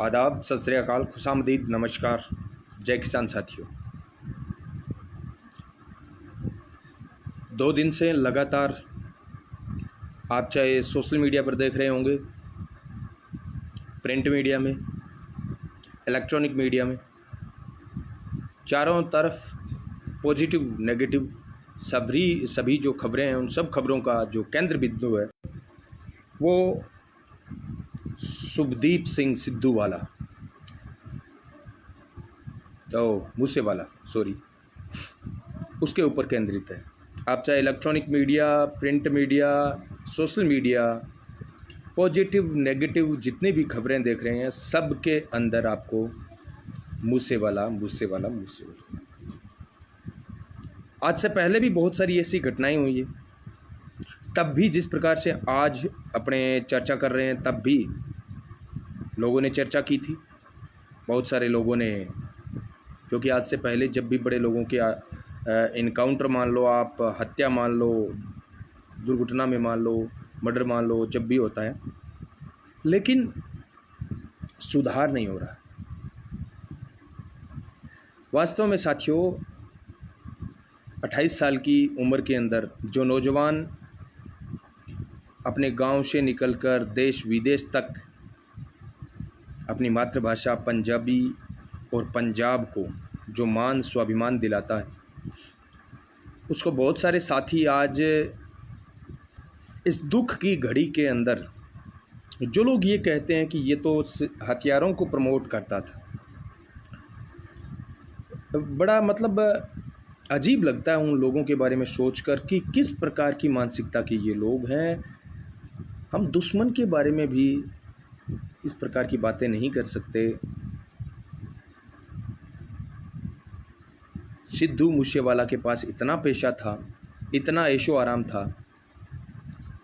आदाब, सत श्री अकाल, खुशामदीद, नमस्कार, जय किसान साथियों। 2 दिन से लगातार आप चाहे सोशल मीडिया पर देख रहे होंगे, प्रिंट मीडिया में, इलेक्ट्रॉनिक मीडिया में, चारों तरफ पॉजिटिव नेगेटिव सभी जो खबरें हैं, उन सब खबरों का जो केंद्र बिंदु है वो शुभदीप सिंह सिद्धू वाला, मूसेवाला, उसके ऊपर केंद्रित है। आप चाहे electronic media, print media, social media, positive negative जितने भी खबरें देख रहे हैं, सब के अंदर आपको मूसेवाला। आज से पहले भी बहुत सारी ऐसी घटनाएं हुई है, तब भी जिस प्रकार से आज अपने चर्चा कर रहे हैं, तब भी लोगों ने चर्चा की थी। बहुत सारे लोगों ने, क्योंकि आज से पहले जब भी बड़े लोगों के इनकाउंटर मान लो, आप हत्या मान लो, दुर्घटना में मान लो, मर्डर मान लो, जब भी होता है, लेकिन सुधार नहीं हो रहा। वास्तव में साथियों, 28 साल की उम्र के अंदर जो नौजवान अपने गांव से निकलकर देश विदेश तक अपनी मातृभाषा पंजाबी और पंजाब को जो मान स्वाभिमान दिलाता है, उसको बहुत सारे साथी आज इस दुख की घड़ी के अंदर, जो लोग ये कहते हैं कि ये तो हथियारों को प्रमोट करता था, बड़ा मतलब अजीब लगता है उन लोगों के बारे में सोचकर कि किस प्रकार की मानसिकता के ये लोग हैं। हम दुश्मन के बारे में भी इस प्रकार की बातें नहीं कर सकते। सिद्धू मूसेवाला के पास इतना पैसा था, इतना ऐशो आराम था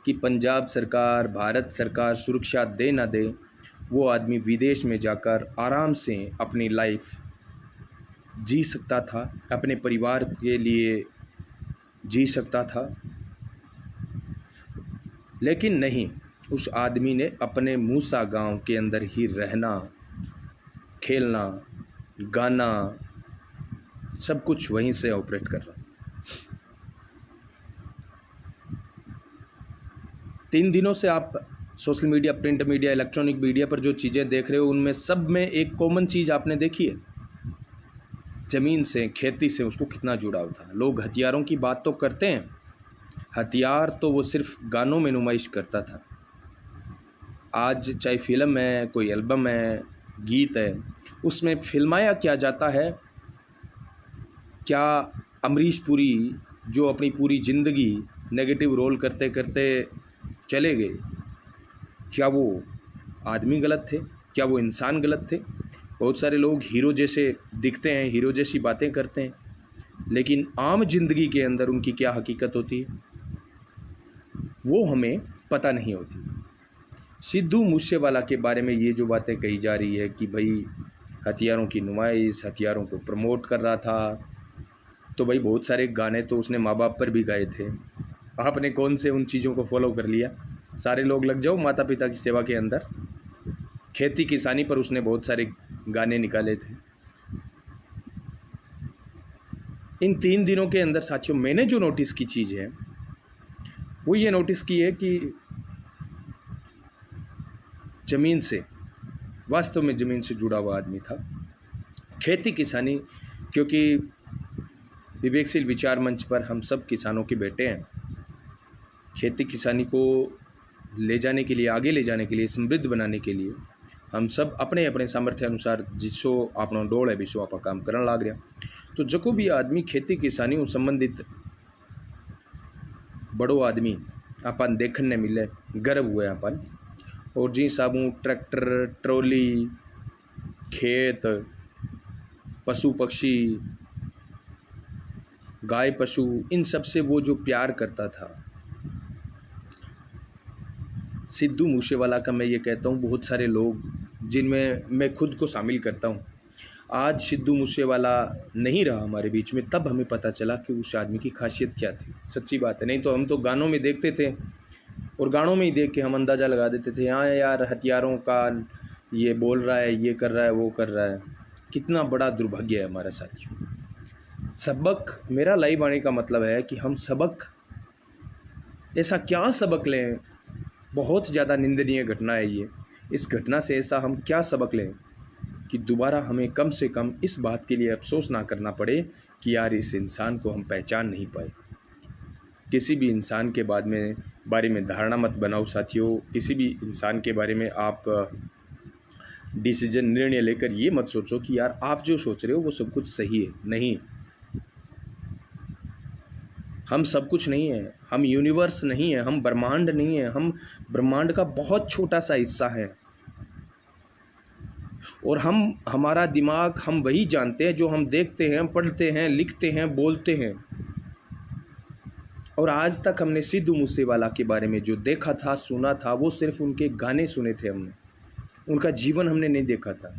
कि पंजाब सरकार, भारत सरकार सुरक्षा दे ना दे, वो आदमी विदेश में जाकर आराम से अपनी लाइफ जी सकता था, अपने परिवार के लिए जी सकता था। लेकिन नहीं, उस आदमी ने अपने मूसा गांव के अंदर ही रहना, खेलना, गाना, सब कुछ वहीं से ऑपरेट कर रहा। 3 दिनों से आप social media, print media, electronic media पर जो चीज़ें देख रहे हो, उनमें सब में एक कॉमन चीज़ आपने देखी है। ज़मीन से, खेती से उसको कितना जुड़ाव था। लोग हथियारों की बात तो करते हैं, हथियार तो वो सिर्फ गानों में नुमाइश करता था। आज चाहे फिल्म है, कोई एल्बम है, गीत है, उसमें फिल्माया क्या जाता है। क्या अमरीश पुरी जो अपनी पूरी ज़िंदगी नेगेटिव रोल करते करते चले गए, क्या वो आदमी गलत थे? क्या वो इंसान गलत थे? बहुत सारे लोग हीरो जैसे दिखते हैं, हीरो जैसी बातें करते हैं, लेकिन आम जिंदगी के अंदर उनकी क्या हकीकत होती है वो हमें पता नहीं होती। सिद्धू मूसेवाला के बारे में ये जो बातें कही जा रही है कि भाई हथियारों की नुमाइश, हथियारों को प्रमोट कर रहा था, तो भाई बहुत सारे गाने तो उसने माँ बाप पर भी गाए थे। आपने कौन से उन चीज़ों को फॉलो कर लिया? सारे लोग लग जाओ माता पिता की सेवा के अंदर। खेती किसानी पर उसने बहुत सारे गाने निकाले थे। इन 3 दिनों के अंदर साथियों, मैंने जो नोटिस की चीज़ है वो ये नोटिस की है कि ज़मीन से, वास्तव में ज़मीन से जुड़ा हुआ आदमी था। खेती किसानी, क्योंकि विवेकशील विचार मंच पर हम सब किसानों के बेटे हैं। खेती किसानी को ले जाने के लिए, आगे ले जाने के लिए, समृद्ध बनाने के लिए हम सब अपने अपने सामर्थ्य अनुसार जिसो अपना डोल है विसो आप काम करन लाग रहा। तो जो भी आदमी खेती किसानी संबंधित बड़ो आदमी अपन देखने मिले, गर्व हुए अपन। और जी साबू ट्रैक्टर, ट्रॉली, खेत, पशु पक्षी, गाय पशु, इन सब से वो जो प्यार करता था, सिद्धू मूसेवाला का मैं ये कहता हूँ, बहुत सारे लोग जिनमें मैं खुद को शामिल करता हूँ, आज सिद्धू मूसेवाला नहीं रहा हमारे बीच में, तब हमें पता चला कि उस आदमी की खासियत क्या थी। सच्ची बात है। नहीं तो हम तो गानों में देखते थे और गानों में ही देख के हम अंदाज़ा लगा देते थे, हाँ यार हथियारों का ये बोल रहा है, ये कर रहा है, वो कर रहा है। कितना बड़ा दुर्भाग्य है हमारा साथियों। सबक, मेरा लाइव आने का मतलब है कि हम सबक, ऐसा क्या सबक लें, बहुत ज़्यादा निंदनीय घटना है ये। इस घटना से ऐसा हम क्या सबक लें कि दोबारा हमें कम से कम इस बात के लिए अफसोस ना करना पड़े कि यार इस इंसान को हम पहचान नहीं पाए। किसी भी इंसान के बारे में धारणा मत बनाओ साथियों। किसी भी इंसान के बारे में आप डिसीजन, निर्णय लेकर ये मत सोचो कि यार आप जो सोच रहे हो वो सब कुछ सही है। नहीं, हम सब कुछ नहीं है, हम यूनिवर्स नहीं है, हम ब्रह्मांड नहीं है, हम ब्रह्मांड का बहुत छोटा सा हिस्सा है। और हमारा दिमाग, हम वही जानते हैं जो हम देखते हैं, पढ़ते हैं, लिखते हैं, बोलते हैं। और आज तक हमने सिद्धू मूसेवाला के बारे में जो देखा था, सुना था, वो सिर्फ उनके गाने सुने थे हमने, उनका जीवन हमने नहीं देखा था।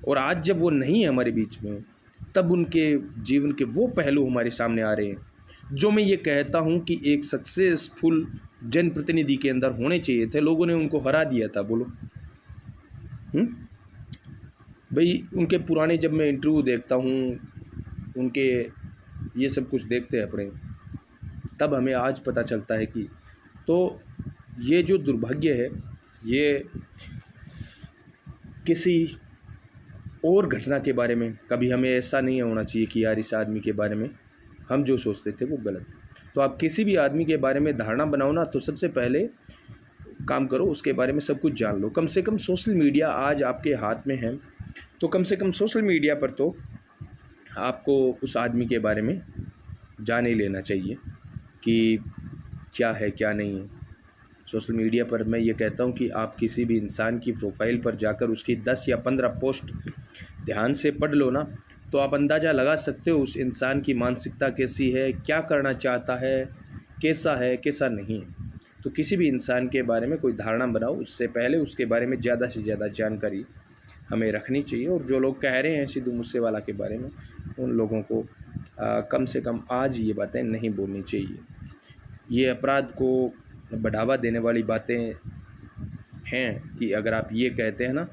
और आज जब वो नहीं है हमारे बीच में, तब उनके जीवन के वो पहलू हमारे सामने आ रहे हैं जो मैं ये कहता हूँ कि एक सक्सेसफुल जनप्रतिनिधि के अंदर होने चाहिए थे। लोगों ने उनको हरा दिया था। बोलो भाई, उनके पुराने जब मैं इंटरव्यू देखता हूँ, उनके ये सब कुछ देखते हैं अपने, तब हमें आज पता चलता है कि तो ये जो दुर्भाग्य है, ये किसी और घटना के बारे में कभी हमें ऐसा नहीं होना चाहिए कि यार इस आदमी के बारे में हम जो सोचते थे वो गलत है। तो आप किसी भी आदमी के बारे में धारणा बनाओ ना, तो सबसे पहले काम करो, उसके बारे में सब कुछ जान लो। कम से कम सोशल मीडिया आज आपके हाथ में है, तो कम से कम सोशल मीडिया पर तो आपको उस आदमी के बारे में जान ही लेना चाहिए कि क्या है क्या नहीं है। सोशल मीडिया पर मैं ये कहता हूँ कि आप किसी भी इंसान की प्रोफाइल पर जाकर उसकी 10 या 15 पोस्ट ध्यान से पढ़ लो ना, तो आप अंदाज़ा लगा सकते हो उस इंसान की मानसिकता कैसी है, क्या करना चाहता है, कैसा नहीं है। तो किसी भी इंसान के बारे में कोई धारणा बनाओ, उससे पहले उसके बारे में ज़्यादा से ज़्यादा जानकारी हमें रखनी चाहिए। और जो लोग कह रहे हैं सिद्धू मूसेवाला के बारे में, उन लोगों को कम से कम आज ये बातें नहीं बोलनी चाहिए। ये अपराध को बढ़ावा देने वाली बातें हैं कि अगर आप ये कहते हैं ना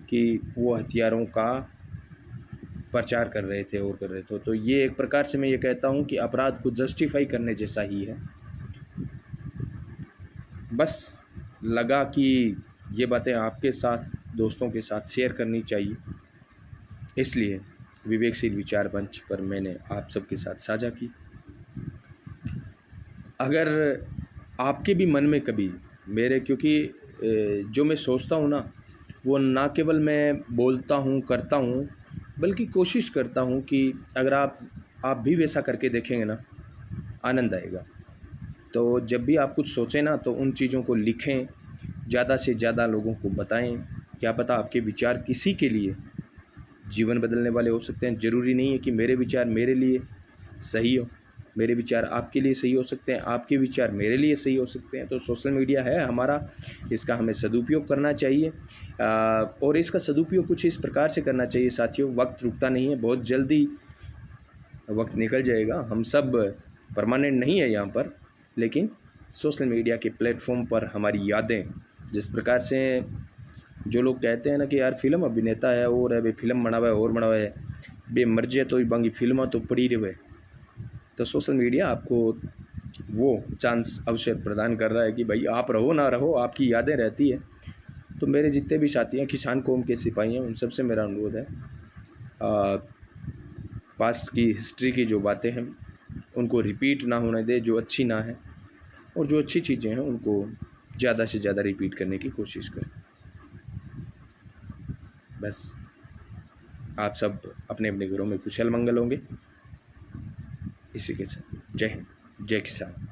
कि वो हथियारों का प्रचार कर रहे थे और कर रहे थे, तो ये एक प्रकार से मैं ये कहता हूँ कि अपराध को जस्टिफाई करने जैसा ही है। बस लगा कि ये बातें आपके साथ, दोस्तों के साथ शेयर करनी चाहिए, इसलिए विवेकशील विचार मंच पर मैंने आप सबके साथ साझा की। अगर आपके भी मन में कभी मेरे, क्योंकि जो मैं सोचता हूँ ना, वो ना केवल मैं बोलता हूँ, करता हूँ, बल्कि कोशिश करता हूँ कि अगर आप भी वैसा करके देखेंगे ना, आनंद आएगा। तो जब भी आप कुछ सोचें ना, तो उन चीज़ों को लिखें, ज़्यादा से ज़्यादा लोगों को बताएं। क्या पता आपके विचार किसी के लिए जीवन बदलने वाले हो सकते हैं। ज़रूरी नहीं है कि मेरे विचार मेरे लिए सही हो, मेरे विचार आपके लिए सही हो सकते हैं, आपके विचार मेरे लिए सही हो सकते हैं। तो सोशल मीडिया है हमारा, इसका हमें सदुपयोग करना चाहिए। और इसका सदुपयोग कुछ इस प्रकार से करना चाहिए साथियों, वक्त रुकता नहीं है, बहुत जल्दी वक्त निकल जाएगा। हम सब परमानेंट नहीं है यहाँ पर, लेकिन सोशल मीडिया के प्लेटफॉर्म पर हमारी यादें, जिस प्रकार से जो लोग कहते हैं ना कि यार फिल्म अभिनेता है और है, फिल्म बनावा है और बनावा है, बे मर्जी तो बाकी फिल्म तो पड़ी रहे। तो सोशल मीडिया आपको वो चांस, अवसर प्रदान कर रहा है कि भाई आप रहो ना रहो, आपकी यादें रहती है। तो मेरे जितने भी साथी हैं, किसान कौम के सिपाही हैं, उन सबसे मेरा अनुरोध है, पास्ट की हिस्ट्री की जो बातें हैं उनको रिपीट ना होने दे, जो अच्छी ना है, और जो अच्छी चीज़ें हैं उनको ज़्यादा से ज़्यादा रिपीट करने की कोशिश करें। बस आप सब अपने अपने घरों में कुशल मंगल होंगे। इसी के साथ जय हिंद, जय किसान।